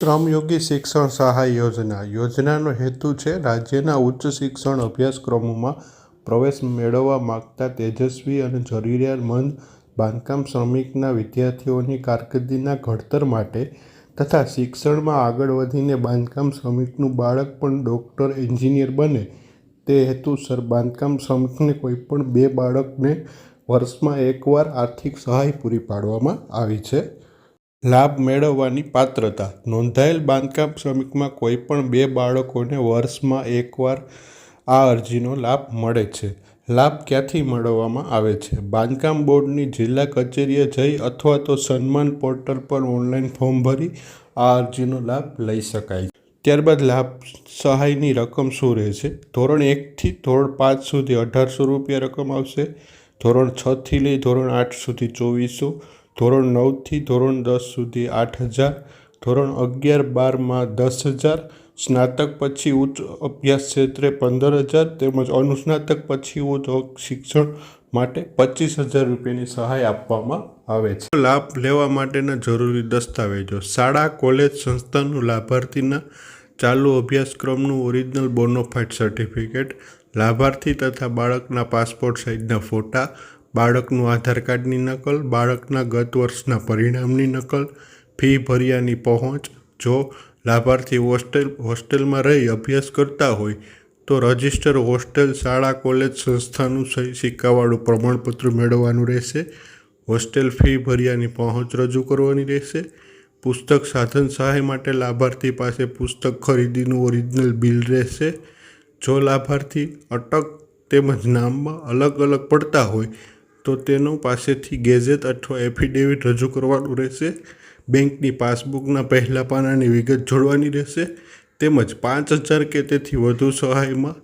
શ્રમયોગી શિક્ષણ સહાય યોજનાનો હેતુ છે રાજ્યના ઉચ્ચ શિક્ષણ અભ્યાસક્રમોમાં પ્રવેશ મેળવવા માગતા તેજસ્વી અને જરૂરિયાતમંદ બાંધકામ શ્રમિકના વિદ્યાર્થીઓની કારકિર્દીના ઘડતર માટે તથા શિક્ષણમાં આગળ વધીને બાંધકામ શ્રમિકનું બાળક પણ ડૉક્ટર એન્જિનિયર બને તે હેતુસર બાંધકામ શ્રમિકને કોઈપણ 2 બાળકને વર્ષમાં એકવાર આર્થિક સહાય પૂરી પાડવામાં આવી છે. લાભ મેળવવાની પાત્રતા: નોંધાયેલ બાંધકામ શ્રમિકમાં કોઈપણ 2 બાળકોને વર્ષમાં એકવાર આ અરજીનો લાભ મળે છે. લાભ ક્યાંથી મેળવવામાં આવે છે? બાંધકામ બોર્ડની જિલ્લા કચેરીએ જઈ અથવા તો સન્માન પોર્ટલ પર ઓનલાઈન ફોર્મ ભરી આ અરજીનો લાભ લઈ શકાય. ત્યારબાદ લાભ સહાયની રકમ શું રહેશે? ધોરણ 1 થી ધોરણ 5 સુધી ₹1800 રકમ આવશે. ધોરણ 6 થી લઈ ધોરણ 8 સુધી ₹2400. ધોરણ 9 થી ધોરણ 10 સુધી ₹8000. ધોરણ 11-12માં ₹10,000. સ્નાતક પછી ઉચ્ચ અભ્યાસ ક્ષેત્રે ₹15,000 તેમજ અનુસ્નાતક પછી ઉચ્ચ શિક્ષણ માટે ₹25,000ની સહાય આપવામાં આવે છે. લાભ લેવા માટેના જરૂરી દસ્તાવેજો: શાળા, કોલેજ, સંસ્થાનું લાભાર્થીના ચાલુ અભ્યાસક્રમનું ઓરિજિનલ બોનાફાઇડ સર્ટિફિકેટ, લાભાર્થી તથા બાળકના પાસપોર્ટ સાઇઝના ફોટા, બાળકનું આધાર કાર્ડની નકલ, બાળકના ગત વર્ષના પરિણામની નકલ, ફી ભર્યાની પહોંચ. જો લાભાર્થી હોસ્ટેલમાં રહી અભ્યાસ કરતા હોય તો રજિસ્ટર હોસ્ટેલ, શાળા, કોલેજ, સંસ્થાનું સહી સિક્કાવાળું પ્રમાણપત્ર મેળવવાનું રહેશે. હોસ્ટેલ ફી ભર્યાની પહોંચ રજૂ કરવાની રહેશે. પુસ્તક સાધન સહાય માટે લાભાર્થી પાસે પુસ્તક ખરીદીનું ઓરિજિનલ બિલ રહેશે. જો લાભાર્થી અટક તેમજ નામમાં અલગ પડતા હોય તો તેનો પાસેથી ગેઝેટ અથવા એફિડેવિટ રજૂ કરવાનું રહેશે. બેંકની પાસબુકના પહેલા પાનાની વિગત જોડવાની રહેશે. તેમજ 5,000 કે તેથી વધુ સહાયમાં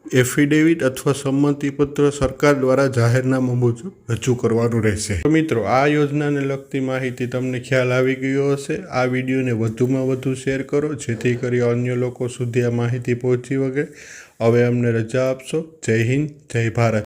એફિડેવિટ અથવા સંમતિપત્ર સરકાર દ્વારા જાહેરનામા મુજબ રજૂ કરવાનું રહેશે. તો મિત્રો, આ યોજનાને લગતી માહિતી તમને ખ્યાલ આવી ગયો હશે. આ વિડીયોને વધુમાં વધુ શેર કરો જેથી કરી અન્ય લોકો સુધી આ માહિતી પહોંચી વગે. હવે અમને રજા આપશો. જય હિન્દ, જય ભારત.